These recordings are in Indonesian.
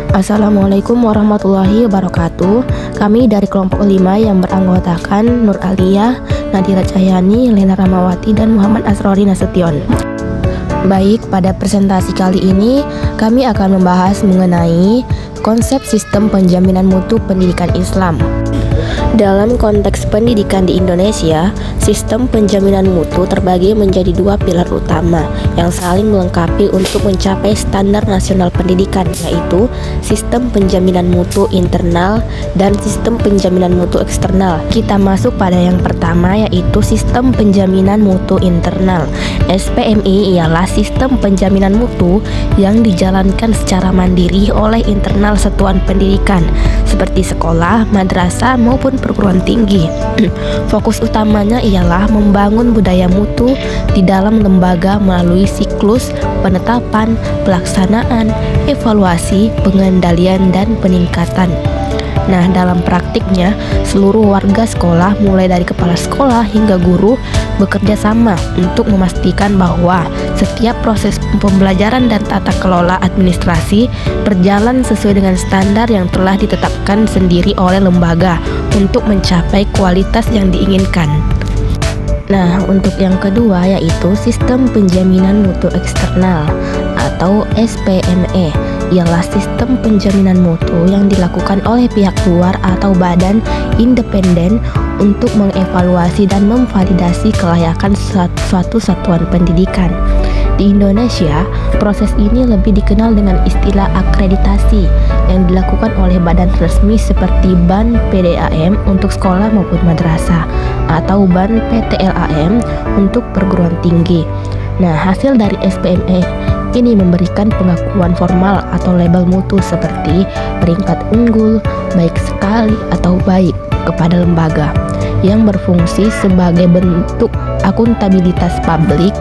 Assalamualaikum warahmatullahi wabarakatuh. Kami dari kelompok 5 yang beranggotakan Nur Aliyah, Nadira Cahyani, Lena Ramawati, dan Muhammad Asrori Nasution. Baik, pada presentasi kali ini kami akan membahas mengenai konsep sistem penjaminan mutu pendidikan Islam. Dalam konteks pendidikan di Indonesia, sistem penjaminan mutu terbagi menjadi dua pilar utama yang saling melengkapi untuk mencapai standar nasional pendidikan, yaitu sistem penjaminan mutu internal dan sistem penjaminan mutu eksternal. Kita masuk pada yang pertama, yaitu sistem penjaminan mutu internal. SPMI ialah sistem penjaminan mutu yang dijalankan secara mandiri oleh internal satuan pendidikan seperti sekolah, madrasah maupun perguruan tinggi. Fokus utamanya ialah membangun budaya mutu di dalam lembaga melalui siklus penetapan, pelaksanaan, evaluasi, pengendalian, dan peningkatan. Nah, dalam praktiknya, seluruh warga sekolah mulai dari kepala sekolah hingga guru bekerja sama untuk memastikan bahwa setiap proses pembelajaran dan tata kelola administrasi berjalan sesuai dengan standar yang telah ditetapkan sendiri oleh lembaga untuk mencapai kualitas yang diinginkan. Nah, untuk yang kedua yaitu sistem penjaminan mutu eksternal atau SPME, ialah sistem penjaminan mutu yang dilakukan oleh pihak luar atau badan independen untuk mengevaluasi dan memvalidasi kelayakan suatu satuan pendidikan. Di Indonesia, proses ini lebih dikenal dengan istilah akreditasi yang dilakukan oleh badan resmi seperti BAN PDAM untuk sekolah maupun madrasah atau BAN PTLAM untuk perguruan tinggi. Nah, hasil dari SPME ini memberikan pengakuan formal atau label mutu seperti peringkat unggul, baik sekali atau baik kepada lembaga yang berfungsi sebagai bentuk akuntabilitas publik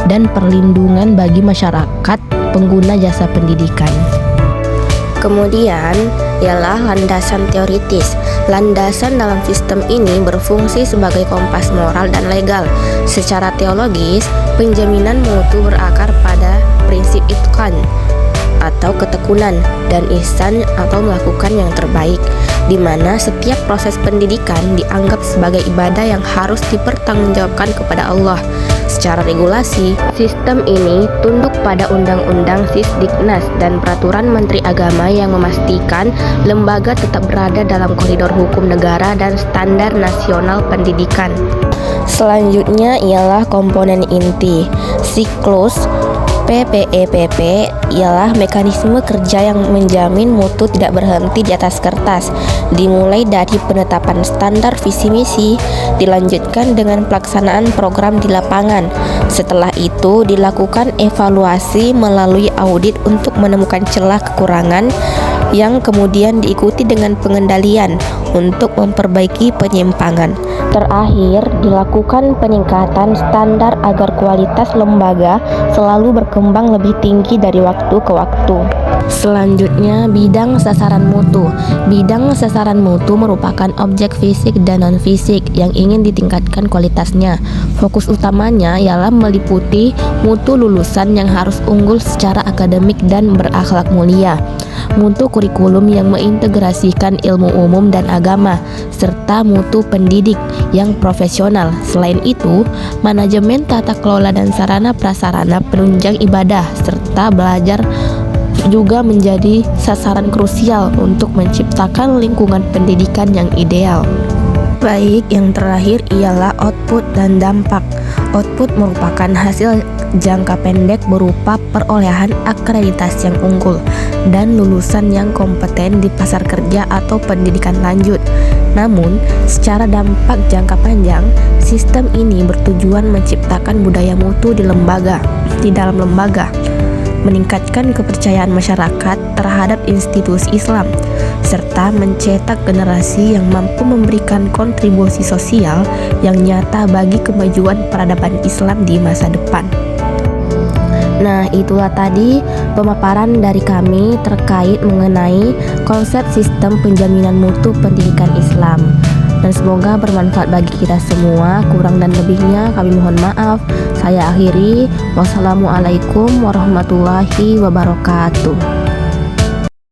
dan perlindungan bagi masyarakat pengguna jasa pendidikan. Kemudian ialah landasan teoritis. Landasan dalam sistem ini berfungsi sebagai kompas moral dan legal. Secara teologis, penjaminan mutu berakar pada prinsip itqan atau ketekunan dan ihsan atau melakukan yang terbaik, di mana setiap proses pendidikan dianggap sebagai ibadah yang harus dipertanggungjawabkan kepada Allah. Secara regulasi, sistem ini tunduk pada Undang-Undang Sisdiknas dan Peraturan Menteri Agama yang memastikan lembaga tetap berada dalam koridor hukum negara dan standar nasional pendidikan. Selanjutnya ialah komponen inti. Siklus PPEPP ialah mekanisme kerja yang menjamin mutu tidak berhenti di atas kertas, dimulai dari penetapan standar visi misi, dilanjutkan dengan pelaksanaan program di lapangan. Setelah itu dilakukan evaluasi melalui audit untuk menemukan celah kekurangan yang kemudian diikuti dengan pengendalian untuk memperbaiki penyimpangan. Terakhir, dilakukan peningkatan standar agar kualitas lembaga selalu berkembang lebih tinggi dari waktu ke waktu. Selanjutnya, bidang sasaran mutu. Bidang sasaran mutu merupakan objek fisik dan non-fisik yang ingin ditingkatkan kualitasnya. Fokus utamanya ialah meliputi mutu lulusan yang harus unggul secara akademik dan berakhlak mulia, mutu kurikulum yang mengintegrasikan ilmu umum dan agama, serta mutu pendidik yang profesional. Selain itu, manajemen tata kelola dan sarana prasarana penunjang ibadah serta belajar juga menjadi sasaran krusial untuk menciptakan lingkungan pendidikan yang ideal. Baik, yang terakhir ialah output dan dampak. Output merupakan hasil jangka pendek berupa perolehan akreditasi yang unggul dan lulusan yang kompeten di pasar kerja atau pendidikan lanjut. Namun, secara dampak jangka panjang, sistem ini bertujuan menciptakan budaya mutu di dalam lembaga, meningkatkan kepercayaan masyarakat terhadap institusi Islam, serta mencetak generasi yang mampu memberikan kontribusi sosial yang nyata bagi kemajuan peradaban Islam di masa depan. Nah, itulah tadi pemaparan dari kami terkait mengenai konsep sistem penjaminan mutu pendidikan Islam. Dan semoga bermanfaat bagi kita semua. Kurang dan lebihnya kami mohon maaf. Saya akhiri. Wassalamualaikum warahmatullahi wabarakatuh.